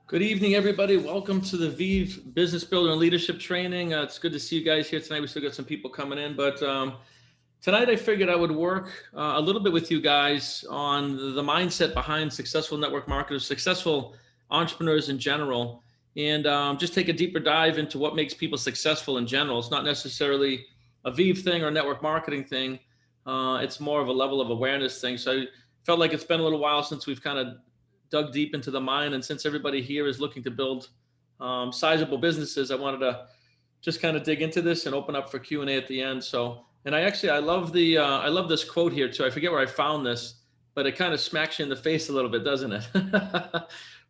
Good evening, everybody. Welcome to the VIV Business Builder and Leadership Training. It's good to see you guys here tonight. We still got some people coming in, but tonight I figured I would work a little bit with you guys on the mindset behind successful network marketers, successful entrepreneurs in general, and just take a deeper dive into what makes people successful in general. It's not necessarily a VIV thing or a network marketing thing. It's more of a level of awareness thing. So I felt like it's been a little while since we've kind of dug deep into the mind, and since everybody here is looking to build sizable businesses, I wanted to just kind of dig into this and open up for Q&A at the end. So, and I love the I love this quote here too. I forget where I found this, but it kind of smacks you in the face a little bit, doesn't it?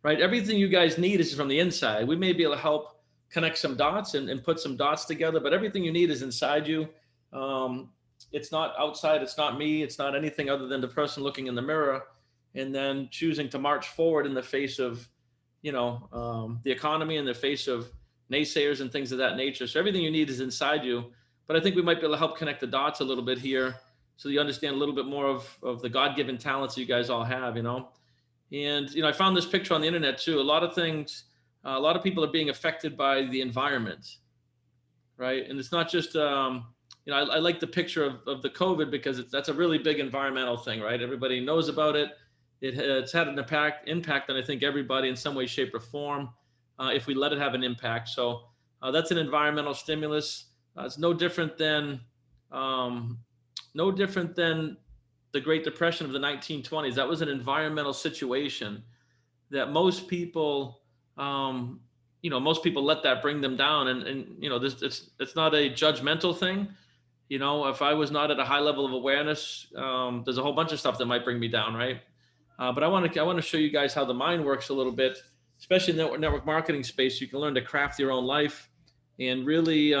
Right? Everything you guys need is from the inside. We may be able to help connect some dots and put some dots together, but everything you need is inside you. It's not outside. It's not me. It's not anything other than the person looking in the mirror and then choosing to march forward in the face of, the economy, in the face of naysayers and things of that nature. So everything you need is inside you. But I think we might be able to help connect the dots a little bit here so you understand a little bit more of the God-given talents you guys all have, And, I found this picture on the internet too. A lot of things, a lot of people are being affected by the environment, right? And it's not just, I like the picture of the COVID because that's a really big environmental thing, right? Everybody knows about it. It's had an impact on, I think, everybody in some way, shape, or form, if we let it have an impact. So that's an environmental stimulus. It's no different than the Great Depression of the 1920s. That was an environmental situation that most people, let that bring them down. And it's not a judgmental thing. If I was not at a high level of awareness, there's a whole bunch of stuff that might bring me down, right? But I want to show you guys how the mind works a little bit, especially in the network marketing space. You can learn to craft your own life and really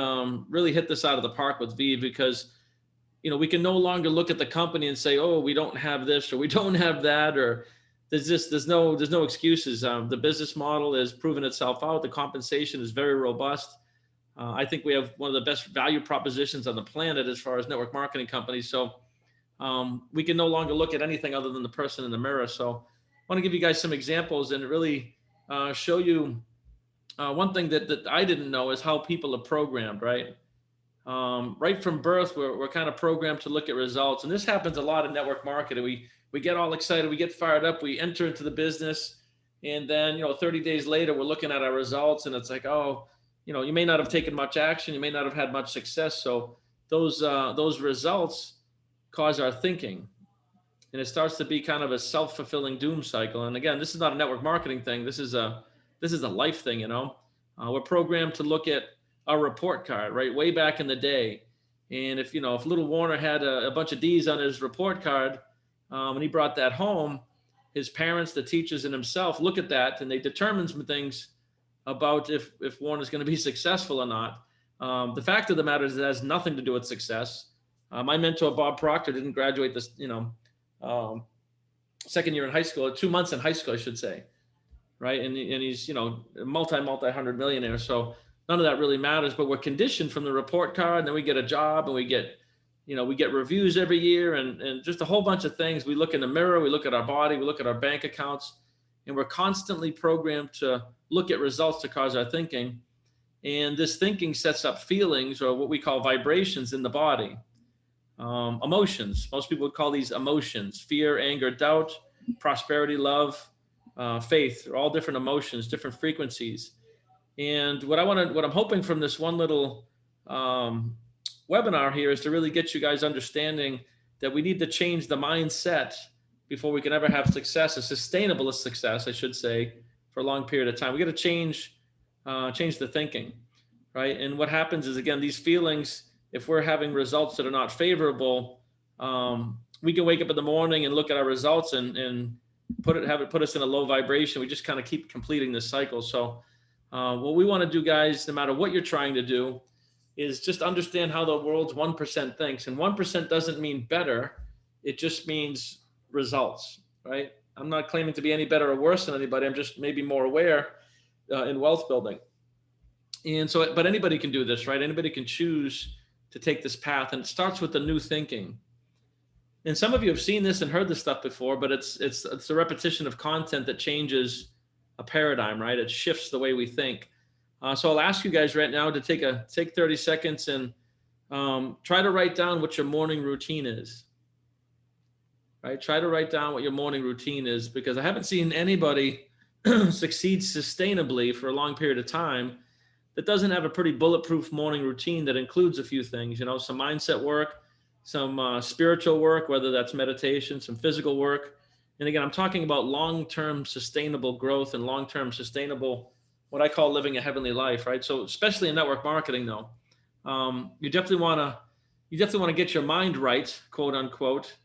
hit this out of the park with VIV, because we can no longer look at the company and say, oh, we don't have this or we don't have that, or there's no excuses. The business model has proven itself out. The compensation is very robust. I think we have one of the best value propositions on the planet as far as network marketing companies. So we can no longer look at anything other than the person in the mirror. So I want to give you guys some examples and really show you one thing that I didn't know is how people are programmed, right? Right from birth, we're kind of programmed to look at results. And this happens a lot in network marketing. We get all excited, we get fired up, we enter into the business. And then, 30 days later, we're looking at our results and it's like, oh, you may not have taken much action. You may not have had much success. So those results cause our thinking, and it starts to be kind of a self-fulfilling doom cycle. And again, this is not a network marketing thing. This is a life thing. We're programmed to look at our report card, right? Way back in the day. And if little Warner had a bunch of D's on his report card, and he brought that home, his parents, the teachers, and himself look at that and they determine some things about if Warner's going to be successful or not. The fact of the matter is it has nothing to do with success. My mentor, Bob Proctor, didn't graduate this, second year in high school, 2 months in high school, I should say, right? And he's, multi-hundred millionaire. So none of that really matters, but we're conditioned from the report card, and then we get a job and we get reviews every year and just a whole bunch of things. We look in the mirror, we look at our body, we look at our bank accounts, and we're constantly programmed to look at results to cause our thinking. And this thinking sets up feelings, or what we call vibrations, in the body. Emotions. Most people would call these emotions: fear, anger, doubt, prosperity, love, faith. They're all different emotions, different frequencies. And what I'm hoping from this one little webinar here is to really get you guys understanding that we need to change the mindset before we can ever have success, a sustainable success, I should say, for a long period of time. We got to change the thinking, right? And what happens is, again, these feelings, if we're having results that are not favorable, we can wake up in the morning and look at our results and have it put us in a low vibration. We just kind of keep completing this cycle. So what we want to do, guys, no matter what you're trying to do, is just understand how the world's 1% thinks. And 1% doesn't mean better. It just means results, right? I'm not claiming to be any better or worse than anybody. I'm just maybe more aware in wealth building. And so, but anybody can do this, right? Anybody can choose to take this path, and it starts with the new thinking. And some of you have seen this and heard this stuff before, but it's a repetition of content that changes a paradigm, right? It shifts the way we think. So I'll ask you guys right now to take 30 seconds and try to write down what your morning routine is. Right? Try to write down what your morning routine is, because I haven't seen anybody succeed sustainably for a long period of time that doesn't have a pretty bulletproof morning routine that includes a few things, some mindset work, some spiritual work, whether that's meditation, some physical work. And again, I'm talking about long-term sustainable growth and long-term sustainable, what I call living a heavenly life, right? So especially in network marketing though, you definitely want to get your mind right, quote unquote,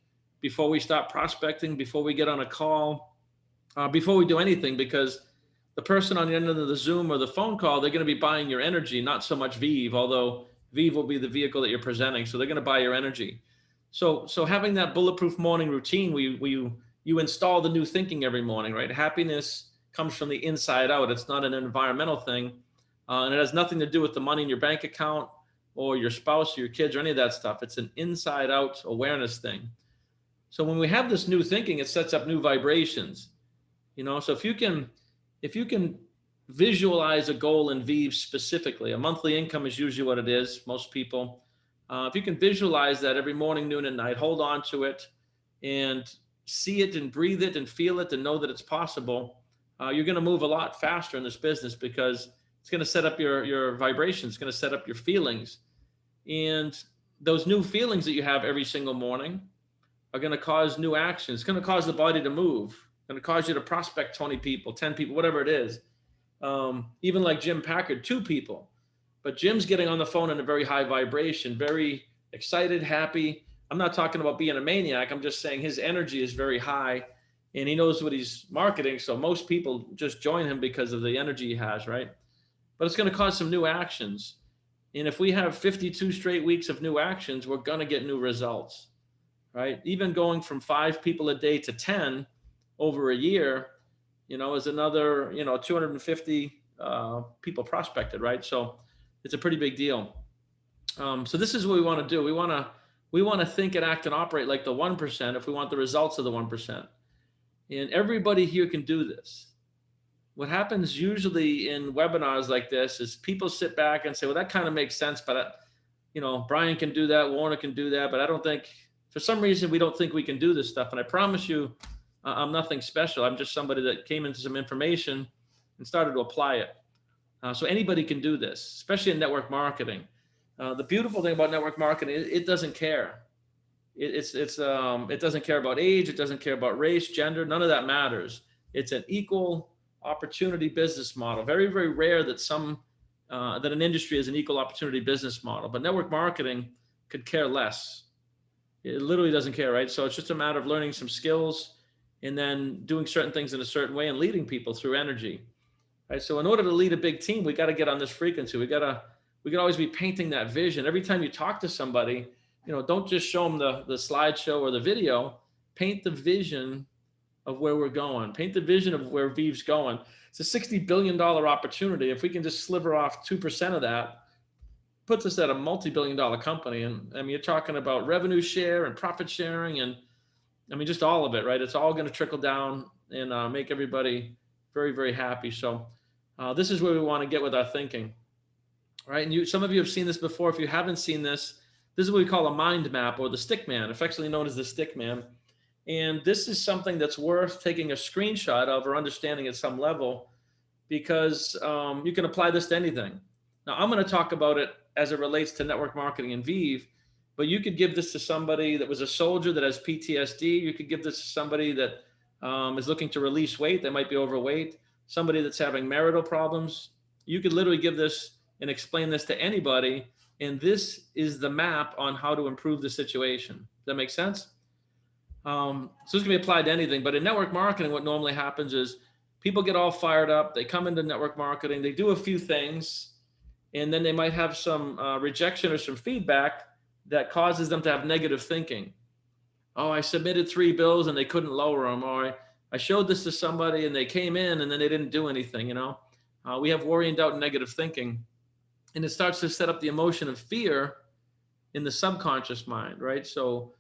before we start prospecting, before we get on a call, before we do anything, because the person on the end of the Zoom or the phone call, they're going to be buying your energy, not so much VIV, although VIV will be the vehicle that you're presenting. So they're going to buy your energy. So having that bulletproof morning routine, you install the new thinking every morning, right? Happiness comes from the inside out. It's not an environmental thing. And it has nothing to do with the money in your bank account or your spouse or your kids or any of that stuff. It's an inside out awareness thing. So when we have this new thinking, it sets up new vibrations, so if you can visualize a goal in VIV specifically, a monthly income is usually what it is, most people. If you can visualize that every morning, noon, and night, hold on to it and see it and breathe it and feel it and know that it's possible, you're going to move a lot faster in this business, because it's going to set up your vibrations. It's going to set up your feelings. And those new feelings that you have every single morning are going to cause new actions. It's going to cause the body to move. It's going to cause you to prospect 20 people, 10 people, whatever it is. Even like Jim Packard, 2 people. But Jim's getting on the phone in a very high vibration, very excited, happy. I'm not talking about being a maniac. I'm just saying his energy is very high and he knows what he's marketing. So most people just join him because of the energy he has, right? But it's going to cause some new actions. And if we have 52 straight weeks of new actions, we're going to get new results, right? Even going from 5 people a day to 10 over a year, is another, 250 people prospected, right? So it's a pretty big deal. So this is what we want to do. We want to think and act and operate like the 1% if we want the results of the 1%. And everybody here can do this. What happens usually in webinars like this is people sit back and say, well, that kind of makes sense, but Brian can do that, Warner can do that, but I don't think, for some reason, we don't think we can do this stuff. And I promise you, I'm nothing special. I'm just somebody that came into some information and started to apply it. So anybody can do this, especially in network marketing. The beautiful thing about network marketing, it doesn't care. It doesn't care about age. It doesn't care about race, gender. None of that matters. It's an equal opportunity business model. Very, very rare that that an industry is an equal opportunity business model. But network marketing could care less. It literally doesn't care, right? So it's just a matter of learning some skills and then doing certain things in a certain way and leading people through energy, right? So in order to lead a big team, we got to get on this frequency. We got to always be painting that vision. Every time you talk to somebody, don't just show them the slideshow or the video. Paint the vision of where we're going. Paint the vision of where VIV's going. It's a $60 billion opportunity. If we can just sliver off 2% of that, puts us at a multi-billion-dollar company. And I mean, you're talking about revenue share and profit sharing, and I mean, just all of it, right? It's all going to trickle down and make everybody very, very happy. So this is where we want to get with our thinking, right? And some of you have seen this before. If you haven't seen this is what we call a mind map, or the stick man, affectionately known as the stick man. And this is something that's worth taking a screenshot of or understanding at some level, because you can apply this to anything. Now, I'm going to talk about it as it relates to network marketing and VIV, but you could give this to somebody that was a soldier that has PTSD. You could give this to somebody that is looking to release weight. They might be overweight. Somebody that's having marital problems. You could literally give this and explain this to anybody. And this is the map on how to improve the situation. Does that make sense? So this can be applied to anything, but in network marketing, what normally happens is people get all fired up. They come into network marketing, they do a few things, and then they might have some rejection or some feedback that causes them to have negative thinking. Oh, I submitted 3 bills and they couldn't lower them. Or I showed this to somebody and they came in and then they didn't do anything. We have worry and doubt and negative thinking, and it starts to set up the emotion of fear in the subconscious mind, right? So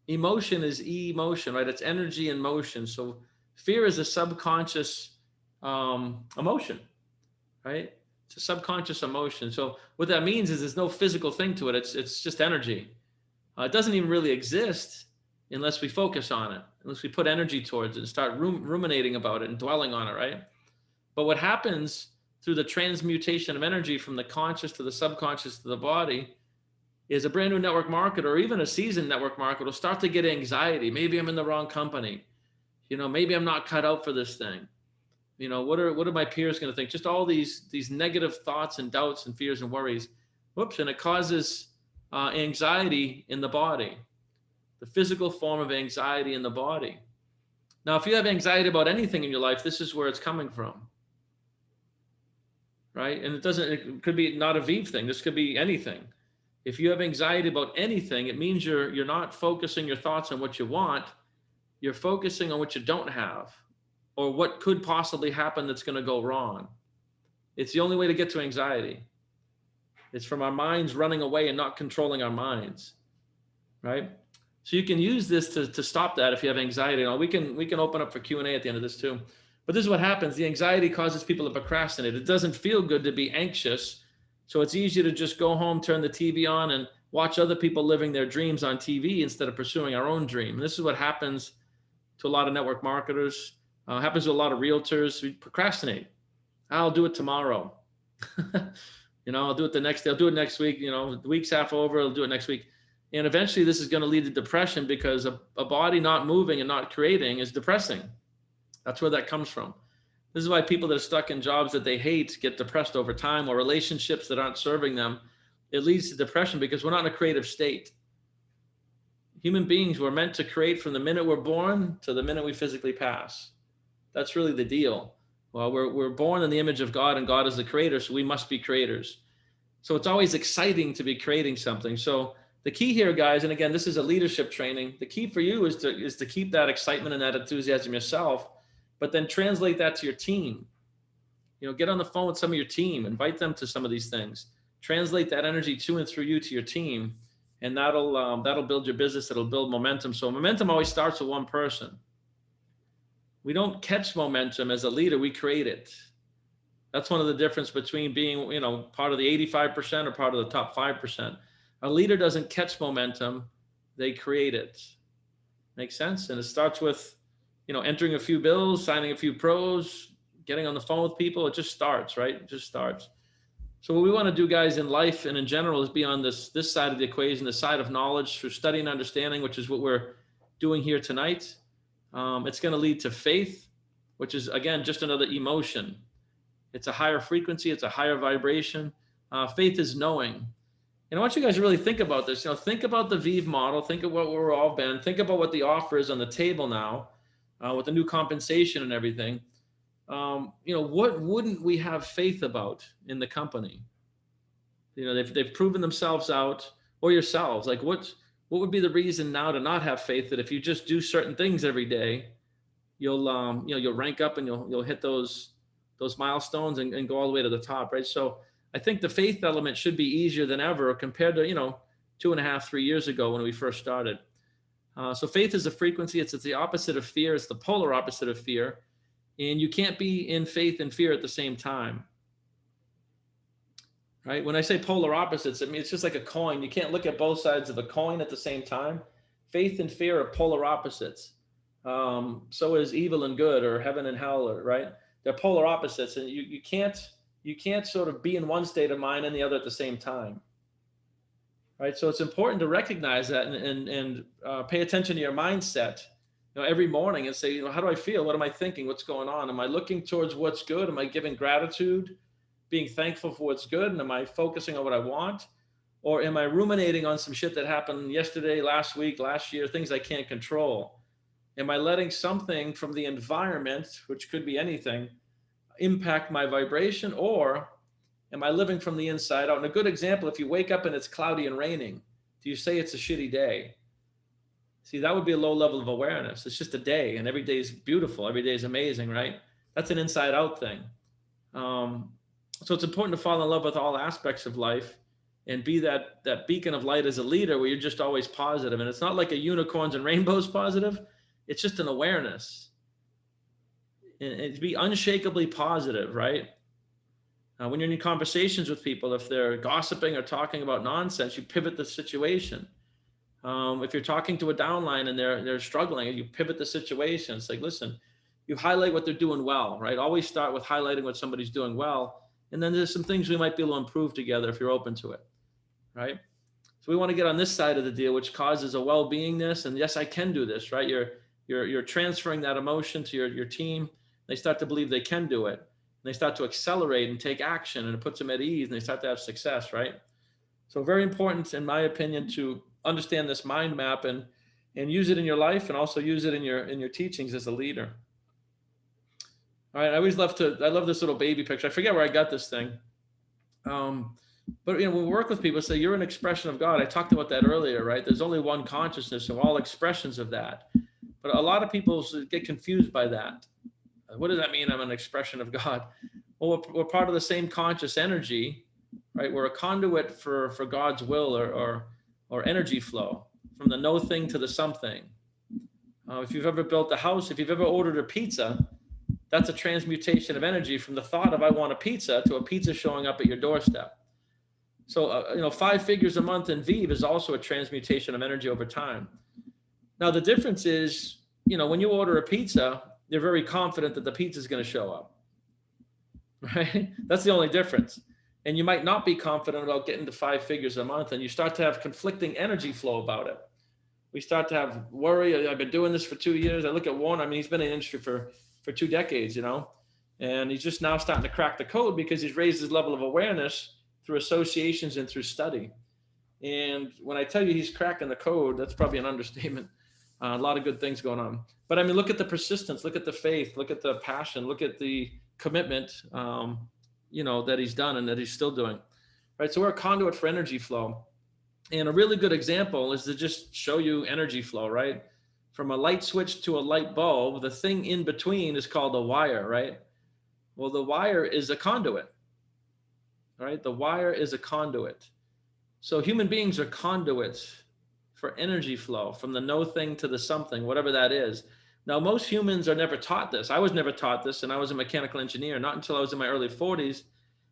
emotion is emotion, right? It's energy in motion. So fear is a subconscious emotion, right? It's a subconscious emotion. So what that means is there's no physical thing to it. It's just energy. It doesn't even really exist unless we focus on it, unless we put energy towards it and start ruminating about it and dwelling on it, right? But what happens through the transmutation of energy from the conscious to the subconscious to the body is a brand new network marketer or even a seasoned network marketer will start to get anxiety. Maybe I'm in the wrong company. Maybe I'm not cut out for this thing. What are my peers going to think? Just all these negative thoughts and doubts and fears and worries. Whoops, and it causes anxiety in the body, the physical form of anxiety in the body. Now, if you have anxiety about anything in your life, this is where it's coming from, right? And it could be not a VIV thing. This could be anything. If you have anxiety about anything, it means you're not focusing your thoughts on what you want. You're focusing on what you don't have or what could possibly happen that's going to go wrong. It's the only way to get to anxiety. It's from our minds running away and not controlling our minds, right? So you can use this to stop that if you have anxiety. We can open up for Q&A at the end of this too. But this is what happens. The anxiety causes people to procrastinate. It doesn't feel good to be anxious. So it's easier to just go home, turn the TV on, and watch other people living their dreams on TV instead of pursuing our own dream. And this is what happens to a lot of network marketers. Happens to a lot of realtors. We procrastinate. I'll do it tomorrow. I'll do it the next day. I'll do it next week. The week's half over. I'll do it next week. And eventually this is going to lead to depression because a body not moving and not creating is depressing. That's where that comes from. This is why people that are stuck in jobs that they hate get depressed over time, or relationships that aren't serving them. It leads to depression because we're not in a creative state. Human beings were meant to create from the minute we're born to the minute we physically pass. That's really the deal. Well, we're born in the image of God, and God is the creator, so we must be creators. So it's always exciting to be creating something. So the key here, guys, and again, this is a leadership training. The key for you is to keep that excitement and that enthusiasm yourself, but then translate that to your team. Get on the phone with some of your team, invite them to some of these things, translate that energy to and through you to your team, and that'll build your business. It'll build momentum. So momentum always starts with one person. We don't catch momentum as a leader, we create it. That's one of the difference between being, part of the 85% or part of the top 5%. A leader doesn't catch momentum, they create it. Makes sense? And it starts with, entering a few bills, signing a few pros, getting on the phone with people. It just starts, right? It just starts. So what we want to do, guys, in life and in general is be on this side of the equation, the side of knowledge through study and understanding, which is what we're doing here tonight. It's going to lead to faith, which is, again, just another emotion. It's a higher frequency. It's a higher vibration. Faith is knowing. And I want you guys to really think about this. Think about the VIV model. Think of what we're all been. Think about what the offer is on the table now with the new compensation and everything. What wouldn't we have faith about in the company? They've proven themselves out, or yourselves. Like what would be the reason now to not have faith that if you just do certain things every day, you'll rank up and you'll hit those milestones and go all the way to the top, right? So I think the faith element should be easier than ever compared to 2.5, 3 years ago when we first started. So faith is a frequency. It's the opposite of fear. It's the polar opposite of fear. And you can't be in faith and fear at the same time, right? When I say polar opposites, I mean, it's just like a coin. You can't look at both sides of a coin at the same time. Faith and fear are polar opposites. So is evil and good, or heaven and hell, right? They're polar opposites, and you can't sort of be in one state of mind and the other at the same time, right? So it's important to recognize that and pay attention to your mindset every morning and say, how do I feel? What am I thinking? What's going on? Am I looking towards what's good? Am I giving gratitude, being thankful for what's good? And am I focusing on what I want? Or am I ruminating on some shit that happened yesterday, last week, last year, things I can't control? Am I letting something from the environment, which could be anything, impact my vibration? Or am I living from the inside out? And a good example, if you wake up and it's cloudy and raining, do you say it's a shitty day? See, that would be a low level of awareness. It's just a day, and every day is beautiful. Every day is amazing, right? That's an inside out thing. So it's important to fall in love with all aspects of life and be that beacon of light as a leader where you're just always positive. And it's not like a unicorns and rainbows positive. It's just an awareness. and be unshakably positive, right? When you're in conversations with people, if they're gossiping or talking about nonsense, you pivot the situation. If you're talking to a downline and they're struggling, you pivot the situation. It's like, listen, you highlight what they're doing well, right? Always start with highlighting what somebody's doing well. And then there's some things we might be able to improve together if you're open to it, right? So we want to get on this side of the deal, which causes a well-beingness. And yes, I can do this, right? You're transferring that emotion to your team. They start to believe they can do it. And they start to accelerate and take action, and it puts them at ease, and they start to have success, right? So very important, in my opinion, to understand this mind map and use it in your life, and also use it in your teachings as a leader. All right, I love this little baby picture. I forget where I got this thing. But when we work with people, say you're an expression of God. I talked about that earlier, right? There's only one consciousness, so all expressions of that. But a lot of people get confused by that. What does that mean? I'm an expression of God. Well, we're part of the same conscious energy, right? We're a conduit for God's will or energy flow, from the no thing to the something. If you've ever built a house, if you've ever ordered a pizza, that's a transmutation of energy from the thought of I want a pizza to a pizza showing up at your doorstep. So, 5 figures a month in VIV is also a transmutation of energy over time. Now, the difference is, when you order a pizza, you're very confident that the pizza is going to show up, right? That's the only difference. And you might not be confident about getting to 5 figures a month, and you start to have conflicting energy flow about it. We start to have worry. I've been doing this for 2 years. I look at Warren. I mean, he's been in the industry for 2 decades, and he's just now starting to crack the code because he's raised his level of awareness through associations and through study. And when I tell you he's cracking the code, that's probably an understatement. A lot of good things going on. But I mean, look at the persistence, look at the faith, look at the passion, look at the commitment, that he's done and that he's still doing, right? So we're a conduit for energy flow. And a really good example is to just show you energy flow, right? From a light switch to a light bulb, the thing in between is called a wire, right? Well, the wire is a conduit, right? The wire is a conduit. So human beings are conduits for energy flow, from the no thing to the something, whatever that is. Now, most humans are never taught this. I was never taught this, and I was a mechanical engineer. Not until I was in my early 40s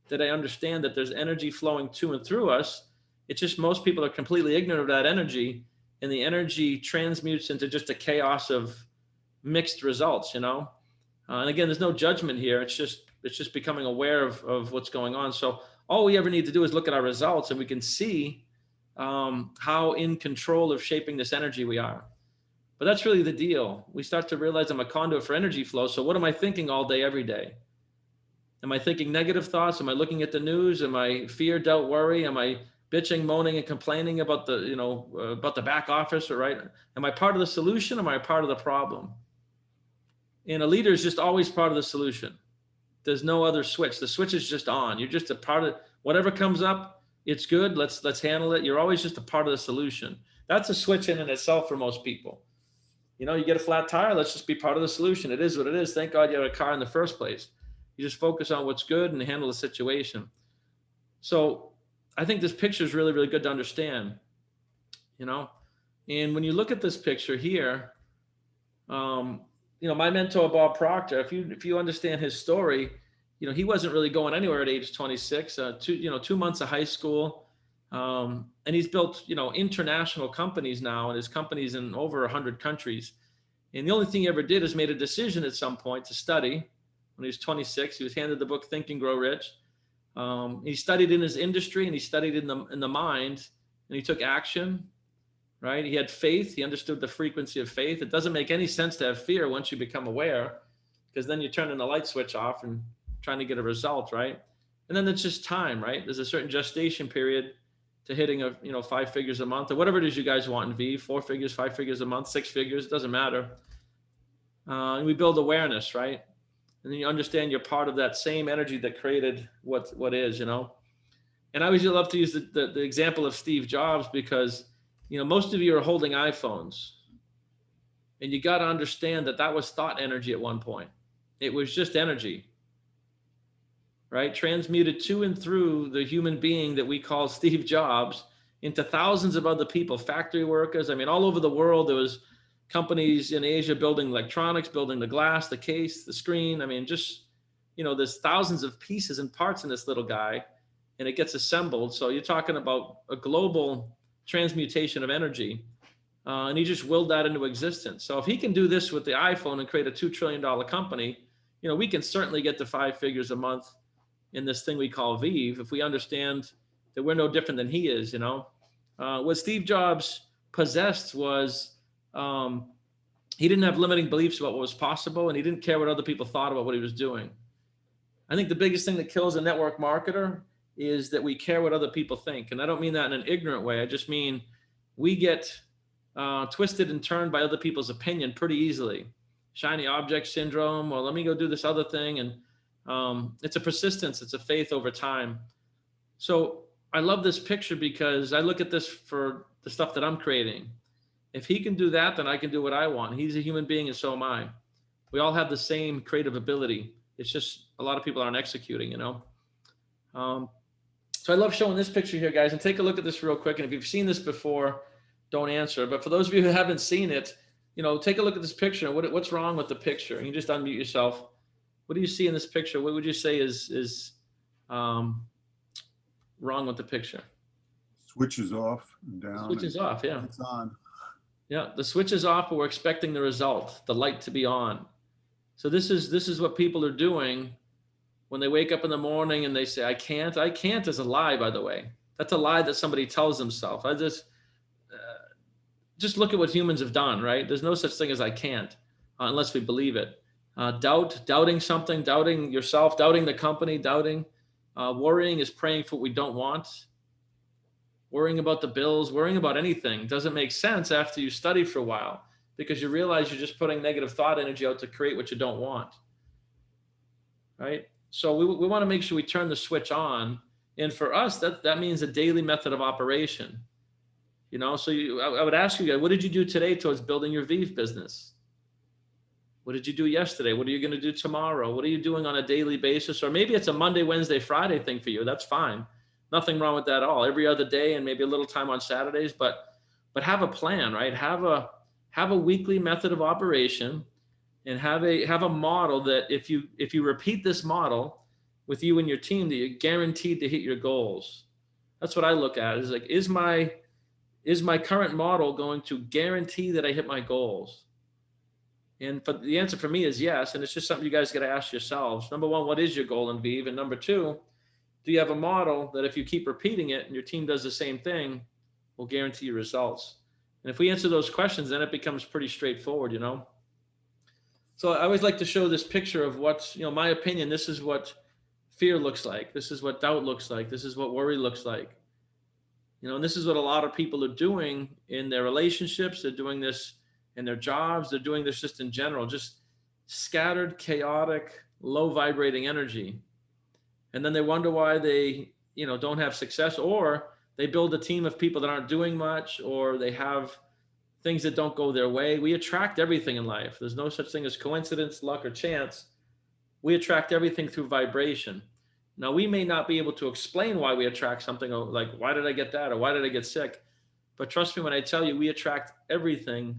did I understand that there's energy flowing to and through us. It's just most people are completely ignorant of that energy, and the energy transmutes into just a chaos of mixed results, And again, there's no judgment here. It's just becoming aware of what's going on. So all we ever need to do is look at our results, and we can see how in control of shaping this energy we are. But that's really the deal. We start to realize I'm a conduit for energy flow. So what am I thinking all day, every day? Am I thinking negative thoughts? Am I looking at the news? Am I fear, doubt, worry? Am I bitching, moaning, and complaining about the back office, right? Am I part of the solution? Am I part of the problem? And a leader is just always part of the solution. There's no other switch. The switch is just on. You're just a part of whatever comes up. It's good. Let's handle it. You're always just a part of the solution. That's a switch in itself for most people. You get a flat tire. Let's just be part of the solution. It is what it is. Thank God you have a car in the first place. You just focus on what's good and handle the situation. So I think this picture is really, really good to understand, And when you look at this picture here, my mentor, Bob Proctor, if you understand his story, he wasn't really going anywhere at age 26, 2 months of high school. And he's built, international companies now, and his companies in over 100 countries. And the only thing he ever did is made a decision at some point to study. When he was 26, he was handed the book Think and Grow Rich. He studied in his industry, and he studied in the mind, and he took action, right? He had faith. He understood the frequency of faith. It doesn't make any sense to have fear once you become aware, because then you're turning the light switch off and trying to get a result, right? And then it's just time, right? There's a certain gestation period to hitting 5 figures a month, or whatever it is you guys want in V, 4 figures, 5 figures a month, 6 figures, it doesn't matter. And we build awareness, right? And then you understand you're part of that same energy that created what is, And I always love to use the example of Steve Jobs, because, most of you are holding iPhones, and you got to understand that was thought energy at one point. It was just energy, right? Transmuted to and through the human being that we call Steve Jobs into thousands of other people, factory workers. I mean, all over the world, there was companies in Asia building electronics, building the glass, the case, the screen. I mean, just, there's thousands of pieces and parts in this little guy, and it gets assembled. So you're talking about a global transmutation of energy. And he just willed that into existence. So if he can do this with the iPhone and create a $2 trillion company, we can certainly get to 5 figures a month in this thing we call VIV if we understand that we're no different than he is. What Steve Jobs possessed was he didn't have limiting beliefs about what was possible, and he didn't care what other people thought about what he was doing. I think the biggest thing that kills a network marketer is that we care what other people think. And I don't mean that in an ignorant way. I just mean we get twisted and turned by other people's opinion pretty easily. Shiny object syndrome, or let me go do this other thing. And it's a persistence, it's a faith over time. So I love this picture because I look at this for the stuff that I'm creating. If he can do that, then I can do what I want. He's a human being and so am I. We all have the same creative ability. It's just a lot of people aren't executing, So I love showing this picture here, guys, and take a look at this real quick. And if you've seen this before, don't answer. But for those of you who haven't seen it, take a look at this picture. What's wrong with the picture? You just unmute yourself. What do you see in this picture? What would you say is wrong with the picture? Switch is off and down. Switch is off, yeah. It's on. Yeah, the switch is off, but we're expecting the result, the light to be on. So this is what people are doing when they wake up in the morning and they say, I can't. I can't is a lie, by the way. That's a lie that somebody tells themselves. I just look at what humans have done, right? There's no such thing as I can't unless we believe it. Doubting something, doubting yourself, doubting the company, worrying is praying for what we don't want. Worrying about the bills, worrying about anything doesn't make sense after you study for a while, because you realize you're just putting negative thought energy out to create what you don't want, right? So we want to make sure we turn the switch on. And for us, that means a daily method of operation. So I would ask you guys, what did you do today towards building your VIV business? What did you do yesterday? What are you going to do tomorrow? What are you doing on a daily basis? Or maybe it's a Monday, Wednesday, Friday thing for you. That's fine. Nothing wrong with that at all. Every other day and maybe a little time on Saturdays, but have a plan, right? Have a weekly method of operation, and have a model that if you repeat this model with you and your team, that you're guaranteed to hit your goals. That's what I look at. Is like, is my current model going to guarantee that I hit my goals? And the answer for me is yes. And it's just something you guys got to ask yourselves. Number one, what is your goal in VIV? And number two, do you have a model that if you keep repeating it and your team does the same thing, will guarantee you results? And if we answer those questions, then it becomes pretty straightforward, So I always like to show this picture of what's, my opinion, this is what fear looks like. This is what doubt looks like. This is what worry looks like. And this is what a lot of people are doing in their relationships. They're doing this in their jobs. They're doing this just in general, just scattered, chaotic, low vibrating energy. And then they wonder why they, don't have success, or they build a team of people that aren't doing much, or they have things that don't go their way. We attract everything in life. There's no such thing as coincidence, luck, or chance. We attract everything through vibration. Now, we may not be able to explain why we attract something, like, why did I get that? Or why did I get sick? But trust me when I tell you, we attract everything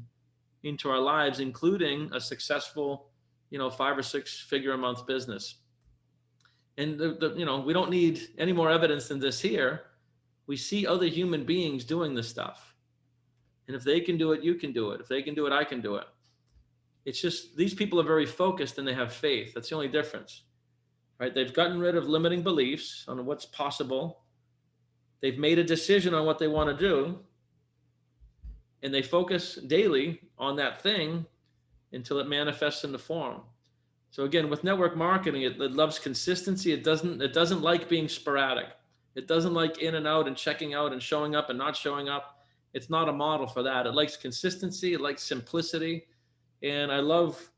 into our lives, including a successful, 5 or 6 figure a month business. And we don't need any more evidence than this here. We see other human beings doing this stuff. And if they can do it, you can do it. If they can do it, I can do it. It's just, these people are very focused and they have faith. That's the only difference, right? They've gotten rid of limiting beliefs on what's possible. They've made a decision on what they want to do. And they focus daily on that thing until it manifests into form. So again, with network marketing, it loves consistency. It doesn't like being sporadic. It doesn't like in and out and checking out and showing up and not showing up. It's not a model for that. It likes consistency. It likes simplicity. And I love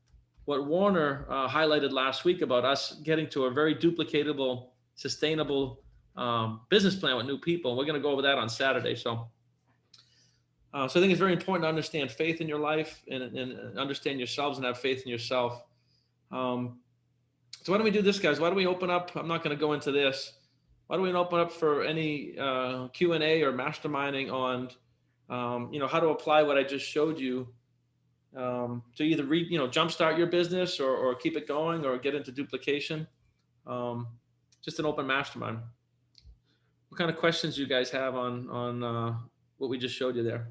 what Warner highlighted last week about us getting to a very duplicatable, sustainable business plan with new people. We're going to go over that on Saturday. So I think it's very important to understand faith in your life and understand yourselves and have faith in yourself. So why don't we do this, guys? Why don't we open up? I'm not going to go into this. Why don't we open up for any Q&A or masterminding on, how to apply what I just showed you to either jumpstart your business or keep it going or get into duplication. Just an open mastermind. What kind of questions you guys have on what we just showed you there?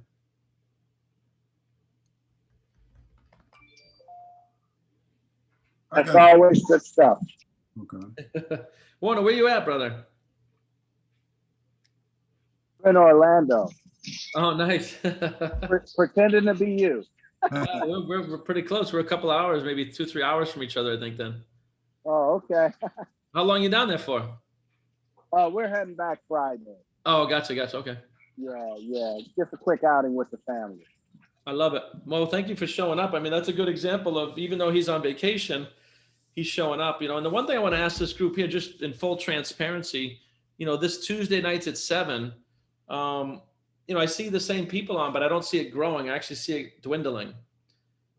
That's always good stuff. Okay. Warner, where you at, brother? In Orlando, Oh, nice. pretending to be you. We're pretty close. We're a couple hours, maybe 2-3 hours from each other, I think. Then. Oh, okay. How long you down there for? We're heading back Friday. Oh, gotcha. Okay. Yeah. Just a quick outing with the family. I love it. Well, thank you for showing up. I mean, that's a good example of, even though he's on vacation, he's showing up. And the one thing I want to ask this group here, just in full transparency, this Tuesday nights at 7. I see the same people on, but I don't see it growing. I actually see it dwindling.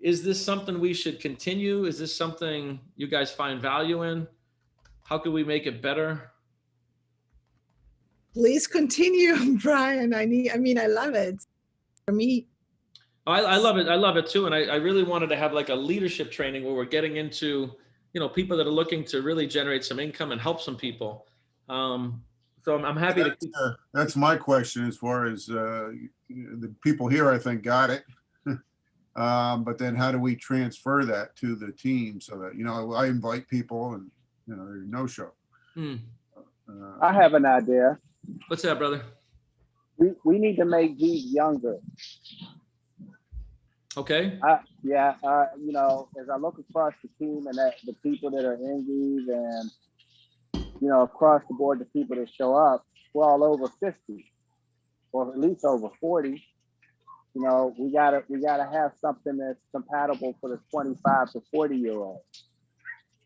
Is this something we should continue? Is this something you guys find value in? How can we make it better? Please continue, Brian. I love it. For me. I love it. I love it too. And I really wanted to have like a leadership training where we're getting into, people that are looking to really generate some income and help some people. So I'm happy to. That's my question as far as the people here, I think, got it. But then how do we transfer that to the team so that, I invite people and, there's no show. I have an idea. What's that, brother? We need to make VIV younger. Okay. As I look across the team and the people that are in VIV and, across the board, the people that show up, we're all over 50 or at least over 40. We gotta have something that's compatible for the 25 to 40-year-olds.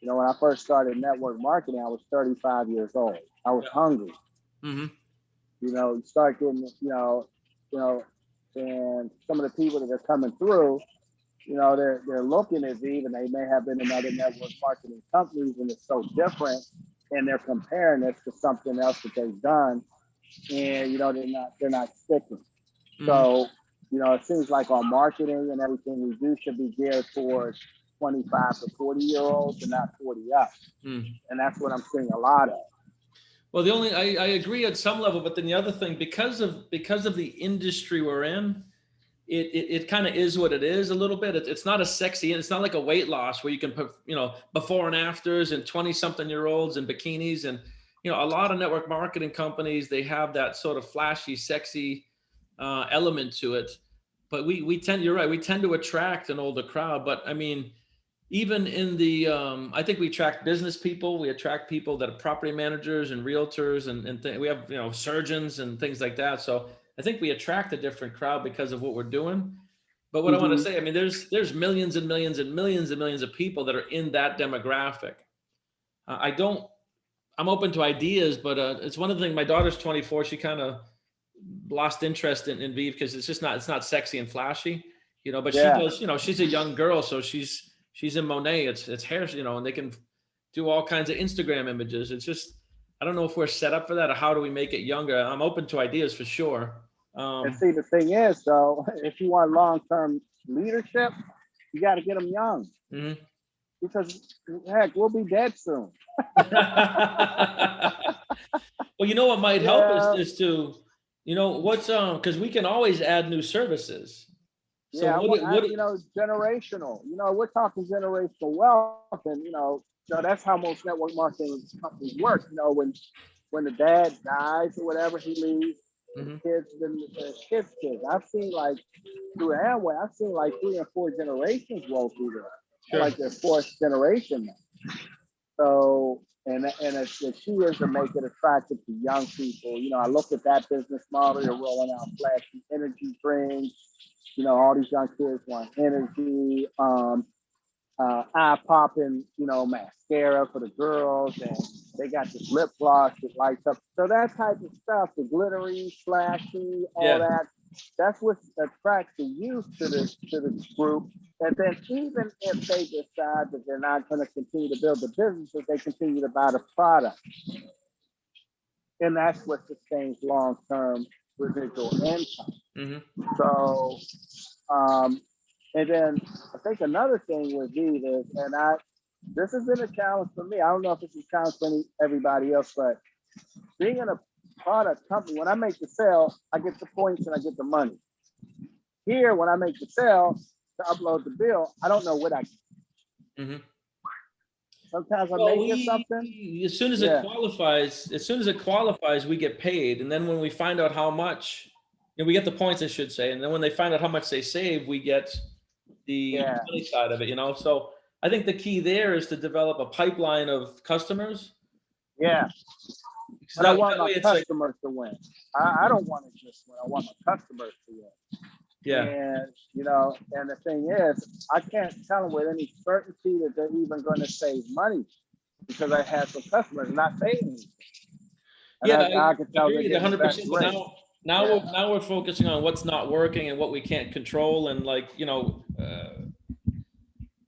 When I first started network marketing, I was 35 years old. I was hungry. Mm-hmm. You start getting, and some of the people that are coming through, they're looking at VIV and they may have been in other network marketing companies and it's so different, and they're comparing this to something else that they've done, and they're not sticking. Mm-hmm. So, it seems like our marketing and everything we do should be geared towards 25 to 40-year-olds and not 40 up. And that's what I'm seeing a lot of. Well, I agree at some level, but then the other thing, because of the industry we're in, it kind of is what it is a little bit. It's not as sexy, and it's not like a weight loss where you can put, before and afters and 20-something-year-olds in bikinis. And, a lot of network marketing companies, they have that sort of flashy, sexy element to it. But you're right, we tend to attract an older crowd. But I mean, even in the, I think we attract business people. We attract people that are property managers and realtors, and we have, surgeons and things like that. So I think we attract a different crowd because of what we're doing. But what I want to say, I mean, there's millions and millions and millions and millions of people that are in that demographic. I'm open to ideas, but it's one of the things. My daughter's 24. She kind of lost interest in VIV because it's not sexy and flashy, but she does, she's a young girl. So she's in Monet, it's hair, and they can do all kinds of Instagram images. It's just, I don't know if we're set up for that or how do we make it younger. I'm open to ideas for sure. And see, the thing is, though, if you want long-term leadership, you got to get them young. Mm-hmm. Because heck, we'll be dead soon. Well, what might help is to, because we can always add new services. So generational. We're talking generational wealth, and that's how most network marketing companies work. When the dad dies or whatever, he leaves kids, the kids. I've seen through Amway, I've seen 3 and 4 generations roll through there. Sure. Like their 4th generation now. So, and the key is to make it attractive to young people. I look at that business model. You're rolling out flashy energy drinks. All these young kids want energy, eye popping, mascara for the girls, and they got this lip gloss that lights up. So that type of stuff, the glittery, flashy, all that, that's what attracts the youth to the group. And then even if they decide that they're not going to continue to build the business, if they continue to buy the product. And that's what sustains long-term residual income. Mm-hmm. So And then I think another thing with these is, this has been a challenge for me. I don't know if it's a challenge for everybody else, but being in a product company, when I make the sale, I get the points and I get the money. Here, when I make the sale to upload the bill, I don't know what I get. Mm-hmm. Sometimes Well, I make something. as soon as it qualifies, we get paid. And then when we find out how much, we get the points, I should say. And then when they find out how much they save, we get the money side of it, So I think the key there is to develop a pipeline of customers. Yeah. But I want my customers to win. I don't want to just win. I want my customers to win. Yeah. And, and the thing is, I can't tell them with any certainty that they're even going to save money because I have some customers not saving anything. I can tell you 100%. But now we're focusing on what's not working and what we can't control. And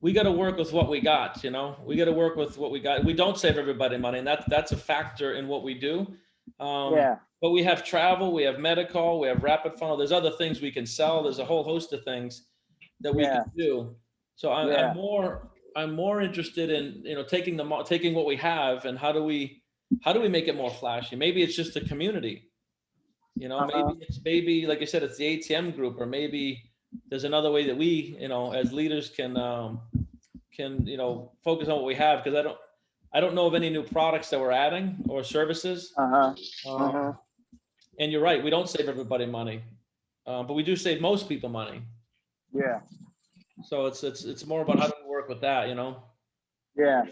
we got to work with what we got, we got to work with what we got. We don't save everybody money, and that's a factor in what we do. But we have travel, we have medical, we have rapid funnel. There's other things we can sell. There's a whole host of things that we can do. So I'm more interested in, taking what we have and how do we make it more flashy? Maybe it's just a community, maybe like I said, it's the ATM group, or maybe there's another way that we, as leaders can focus on what we have. Because I don't know of any new products that we're adding or services. And you're right, we don't save everybody money, but we do save most people money. Yeah. So it's more about how do we work with that, Yeah.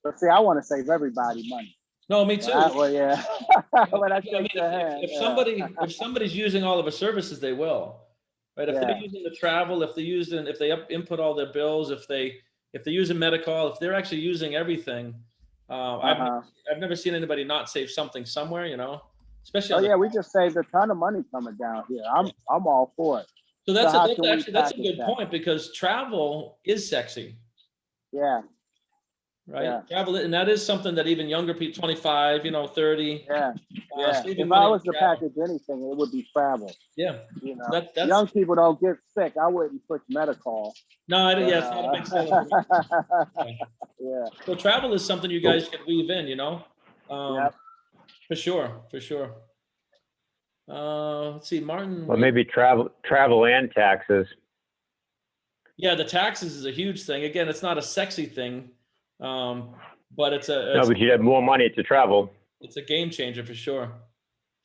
But see, I want to save everybody money. No, me too. If somebody's using all of our services, they will. Right? If they're using the travel, if they input all their bills, if they're using medical, if they're actually using everything, I've never seen anybody not save something somewhere, Especially. We just saved a ton of money coming down here. I'm all for it. So that's a good point, because travel is sexy. Yeah. Right. Yeah. Travel, and that is something that even younger people, 25, 30. Yeah. If I was to package anything, it would be travel. Yeah. That's, young people don't get sick. I wouldn't push medical. No, it's not a big seller. Yeah. So travel is something you guys could weave in, For sure. Let's see, Martin. Well, maybe travel and taxes. Yeah, the taxes is a huge thing. Again, it's not a sexy thing, but it's but you'd have more money to travel. It's a game changer for sure.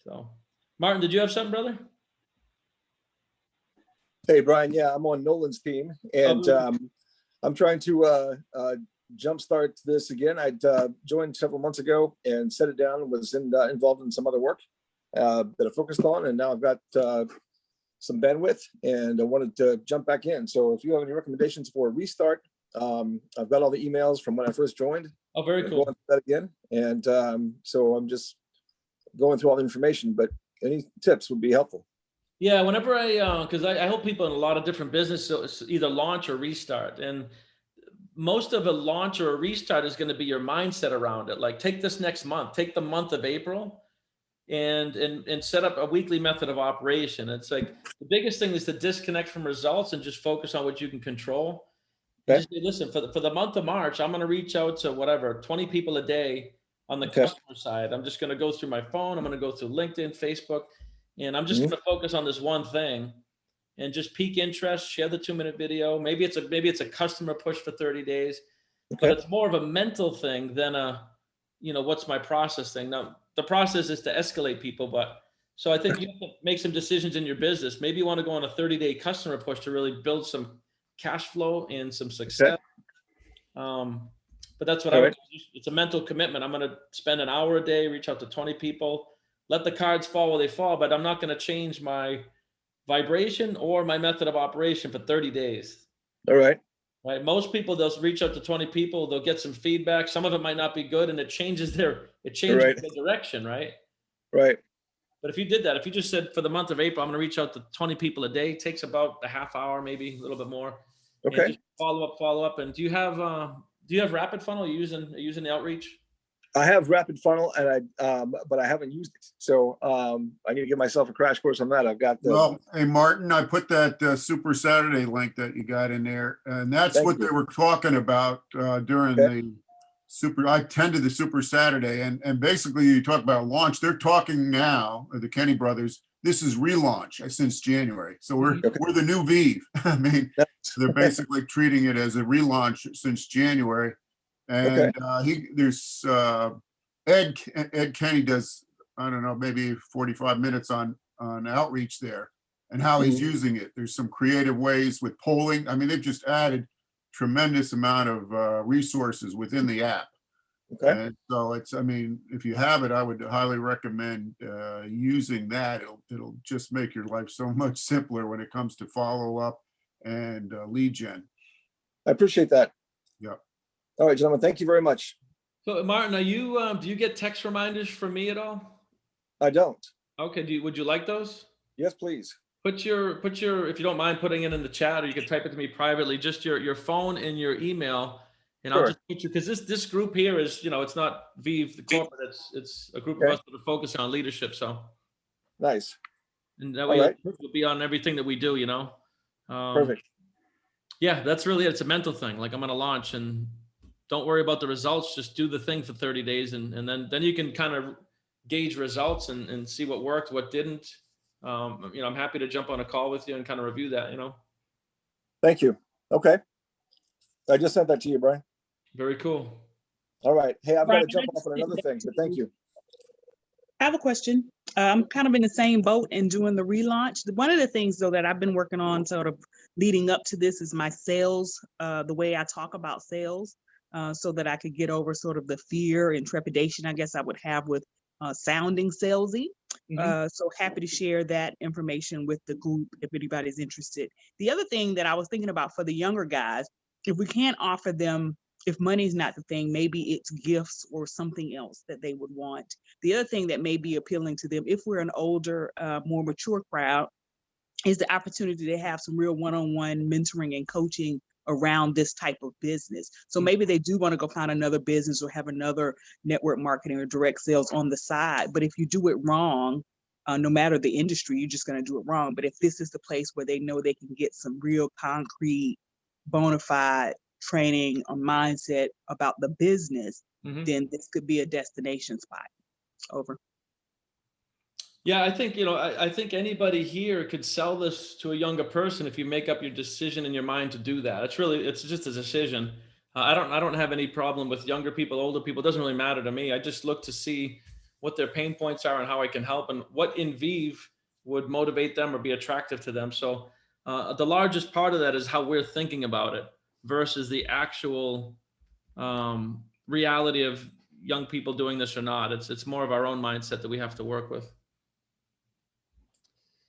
So, Martin, did you have something, brother? Hey, Brian. Yeah, I'm on Nolan's team, and I'm trying to jumpstart this again. I joined several months ago and set it down and was involved in some other work that I focused on, and now I've got some bandwidth, and I wanted to jump back in. So if you have any recommendations for a restart, I've got all the emails from when I first joined. Oh, very cool. Going through that again, and so I'm just going through all the information, but any tips would be helpful. Yeah, whenever because I help people in a lot of different businesses, either launch or restart, and most of a launch or a restart is going to be your mindset around it. Like, take this next month, take the month of April, and set up a weekly method of operation. It's like the biggest thing is to disconnect from results and just focus on what you can control. Okay. Just say, listen, for the month of March, I'm going to reach out to 20 people a day on the customer side. I'm just going to go through my phone. I'm going to go through LinkedIn, Facebook, and I'm just going to focus on this one thing and just pique interest, share the 2-minute video. Maybe it's a customer push for 30 days, but it's more of a mental thing than what's my process thing. Now, the process is to escalate people, but so I think you have to make some decisions in your business. Maybe you want to go on a 30-day customer push to really build some cash flow and some success. But that's what I would do. It's a mental commitment. I'm going to spend an hour a day, reach out to 20 people, let the cards fall where they fall, but I'm not going to change my vibration or my method of operation for 30 days. All right. Right. Most people, they'll reach out to 20 people, they'll get some feedback. Some of it might not be good, and it changes their direction. Right. Right. But if you did that, if you just said for the month of April, I'm going to reach out to 20 people a day, it takes about a half hour, maybe a little bit more. Okay. Follow up. And do you have rapid funnel? Are you using the outreach? I have Rapid Funnel, and but I haven't used it. So I need to give myself a crash course on that. I've got the. Well, hey, Martin, I put that Super Saturday link that you got in there, and that's Thank what you. they were talking about during Okay. the Super. I attended the Super Saturday, and basically you talk about launch. They're talking now, the Kenny brothers. This is relaunch since January, so we're the new VIV. I mean, they're basically treating it as a relaunch since January. And there's Ed Kenny does, I don't know, maybe 45 minutes on outreach there and how he's using it. There's some creative ways with polling. I mean, they've just added tremendous amount of resources within the app. Okay. And so it's, I mean, if you have it, I would highly recommend using that. It'll just make your life so much simpler when it comes to follow up and lead gen. I appreciate that. Yeah. All right, gentlemen, thank you very much. So Martin, are you, do you get text reminders from me at all? I don't. Okay, would you like those? Yes, please. Put your, if you don't mind putting it in the chat, or you can type it to me privately, just your phone and your email, and I'll Sure. just put you, because this group here is, you know, it's not VIV, the corporate, it's a group of Okay. us that are focusing on leadership, so. Nice. And that All way right. you'll be on everything that we do, you know? Perfect. Yeah, that's really it. It's a mental thing. Like, I'm going to launch, and don't worry about the results. Just do the thing for 30 days. And then you can kind of gauge results and see what worked, what didn't. You know, I'm happy to jump on a call with you and kind of review that, you know? Thank you. Okay. I just sent that to you, Brian. Very cool. All right. Hey, I've got to Brian, jump off on another thing, but thank you. I have a question. I'm kind of in the same boat and doing the relaunch. One of the things, though, that I've been working on sort of leading up to this is my sales, the way I talk about sales, so that I could get over sort of the fear and trepidation I guess I would have with sounding salesy. So happy to share that information with the group if anybody's interested. The other thing that I was thinking about for the younger guys, if we can't offer them, if money's not the thing, maybe it's gifts or something else that they would want. The other thing that may be appealing to them, if we're an older, more mature crowd, is the opportunity to have some real one-on-one mentoring and coaching around this type of business. So maybe they do want to go find another business or have another network marketing or direct sales on the side. But if you do it wrong, no matter the industry, you're just going to do it wrong. But if this is the place where they know they can get some real concrete, bona fide training or mindset about the business, then this could be a destination spot. Over. Yeah, I think, you know, I think anybody here could sell this to a younger person if you make up your decision in your mind to do that. It's just a decision. I don't have any problem with younger people, older people. It doesn't really matter to me. I just look to see what their pain points are and how I can help, and what in VIV would motivate them or be attractive to them. So the largest part of that is how we're thinking about it versus the actual reality of young people doing this or not. It's more of our own mindset that we have to work with.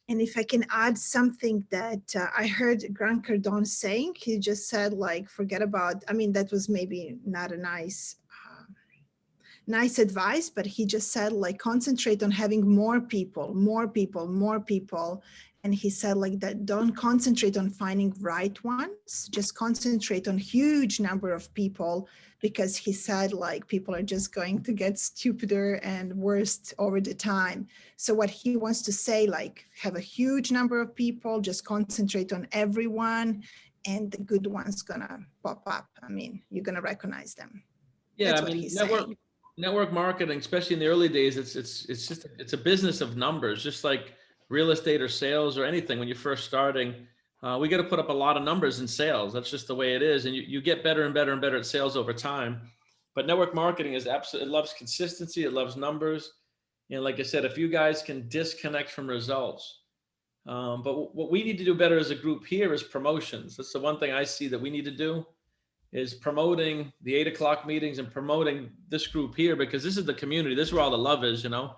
And if I can add something that I heard Grant Cardone saying, he just said, like, forget about, I mean, that was maybe not a nice advice, but he just said, like, concentrate on having more people. And he said, like, that don't concentrate on finding right ones, just concentrate on huge number of people, because he said, like, people are just going to get stupider and worse over the time. So what he wants to say, like, have a huge number of people, just concentrate on everyone, and the good ones gonna pop up. I mean, you're gonna recognize them. Yeah, That's I what mean, he's saying. network marketing, especially in the early days, it's a business of numbers, just like real estate or sales or anything. When you're first starting, we got to put up a lot of numbers in sales. That's just the way it is. And you get better and better and better at sales over time. But network marketing is absolutely, it loves consistency. It loves numbers. And like I said, if you guys can disconnect from results, but what we need to do better as a group here is promotions. That's the one thing I see that we need to do, is promoting the 8 o'clock meetings and promoting this group here, because this is the community. This is where all the love is, you know,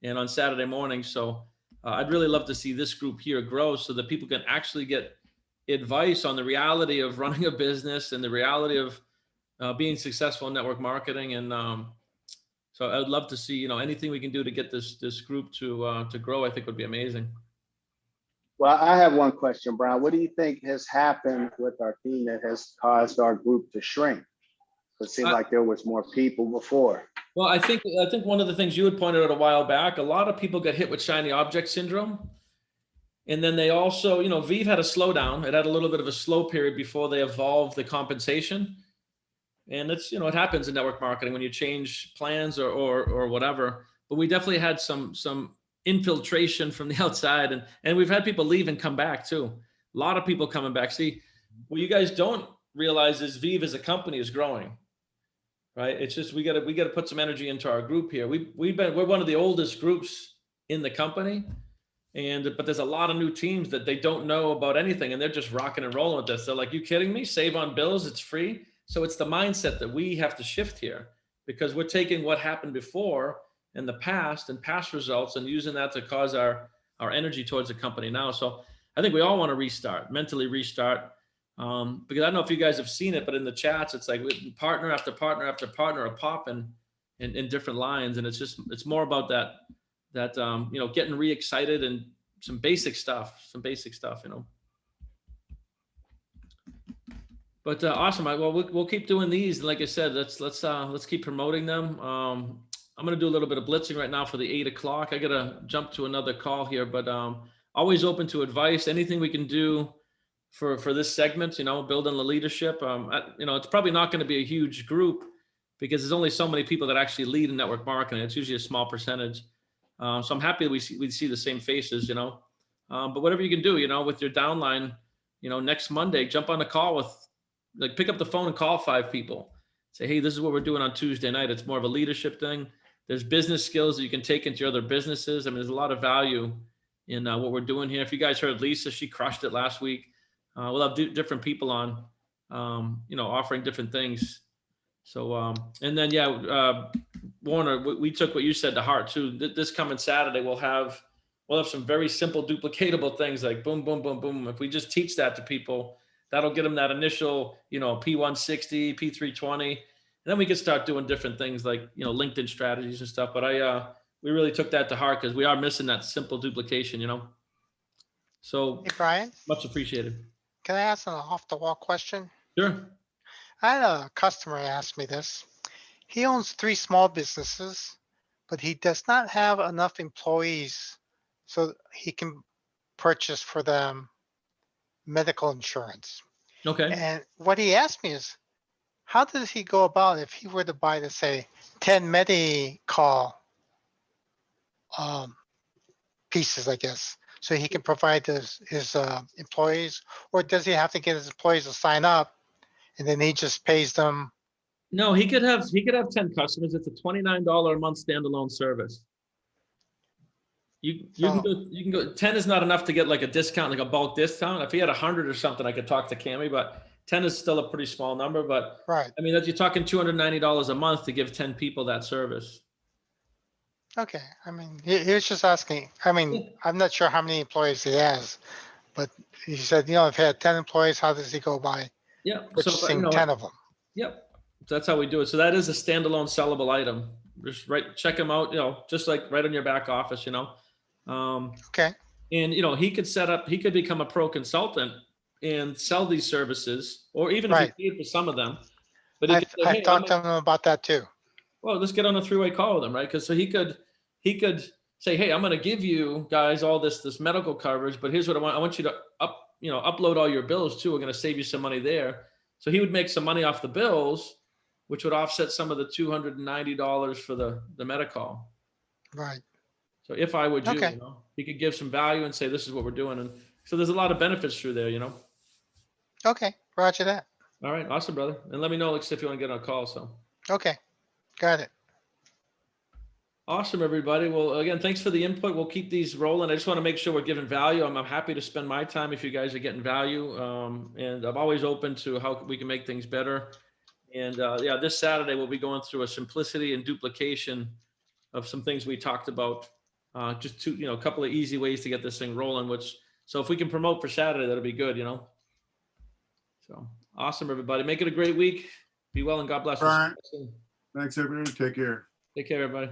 and on Saturday morning. So I'd really love to see this group here grow so that people can actually get advice on the reality of running a business and the reality of being successful in network marketing. And so I'd love to see, you know, anything we can do to get this group to grow, I think would be amazing. Well, I have one question, Brian. What do you think has happened with our team that has caused our group to shrink? It seemed like there was more people before. Well, I think one of the things you had pointed out a while back, a lot of people get hit with shiny object syndrome. And then they also, VIV had a slowdown. It had a little bit of a slow period before they evolved the compensation. And it's, it happens in network marketing when you change plans or whatever. But we definitely had some infiltration from the outside, and we've had people leave and come back too. A lot of people coming back. See, what you guys don't realize is VIV as a company is growing. Right? It's just we got to put some energy into our group here. We're one of the oldest groups in the company, but there's a lot of new teams that they don't know about anything, and they're just rocking and rolling with this. They're like, "You kidding me? Save on bills, it's free." So it's the mindset that we have to shift here, because we're taking what happened before in the past and past results and using that to cause our energy towards the company now. So I think we all want to mentally restart. Because I don't know if you guys have seen it, but in the chats, it's like partner after partner after partner are popping in different lines. And it's more about that, getting re-excited and some basic stuff. But awesome. We'll keep doing these. And like I said, let's keep promoting them. I'm going to do a little bit of blitzing right now for the 8 o'clock. I got to jump to another call here, but always open to advice. Anything we can do for this segment, building the leadership. It's probably not going to be a huge group because there's only so many people that actually lead in network marketing. It's usually a small percentage. So I'm happy that we see the same faces, but whatever you can do, with your downline, next Monday, jump on the call pick up the phone and call 5 people. Say, hey, this is what we're doing on Tuesday night. It's more of a leadership thing. There's business skills that you can take into your other businesses. I mean, there's a lot of value in what we're doing here. If you guys heard Lisa, she crushed it last week. We'll have different people on, offering different things. So, and then, Warner, we took what you said to heart too. This coming Saturday, we'll have some very simple duplicatable things like boom, boom, boom, boom. If we just teach that to people, that'll get them that initial, P160, P320. And then we can start doing different things like, LinkedIn strategies and stuff. But we really took that to heart because we are missing that simple duplication, So Hey, Brian, much appreciated. can I ask an off-the-wall question? Sure. I had a customer ask me this. He owns 3 small businesses, but he does not have enough employees so he can purchase for them medical insurance. Okay. And what he asked me is, how does he go about if he were to buy, let's say, 10 Medi-Call pieces, I guess, so he can provide his employees, or does he have to get his employees to sign up and then he just pays them? No, he could have 10 customers. It's a $29 a month standalone service. You can go 10 is not enough to get like a discount, like a bulk discount. If he had 100 or something, I could talk to Cami, but 10 is still a pretty small number. But Right. I mean, you're talking $290 a month to give 10 people that service. Okay. I mean, he was just asking. I mean, I'm not sure how many employees he has, but he said, if he had 10 employees, how does he go by purchasing 10 of them? Yep. So that's how we do it. So that is a standalone sellable item. Just check them out, just like right on your back office, Okay. And, he could become a pro consultant and sell these services, or even Right. if he paid for some of them. But he could say, I've hey, talked to him about that too. well, let's get on a 3-way call with him, right? Because so he could say, hey, I'm going to give you guys all this medical coverage, but here's what I want. I want you to upload all your bills too. We're going to save you some money there. So he would make some money off the bills, which would offset some of the $290 for the medical. Right. So if I would, Okay. he could give some value and say, this is what we're doing. And so there's a lot of benefits through there, Okay. Roger that. All right. Awesome, brother. And let me know if you want to get on a call. So. Okay. Got it. Awesome, everybody. Well, again, thanks for the input. We'll keep these rolling. I just want to make sure we're giving value. I'm happy to spend my time if you guys are getting value. And I'm always open to how we can make things better. And this Saturday, we'll be going through a simplicity and duplication of some things we talked about. Just a couple of easy ways to get this thing rolling, so if we can promote for Saturday, that'll be good, So awesome, everybody. Make it a great week. Be well and God bless. Brian. Thanks, everybody. Take care. Take care, everybody.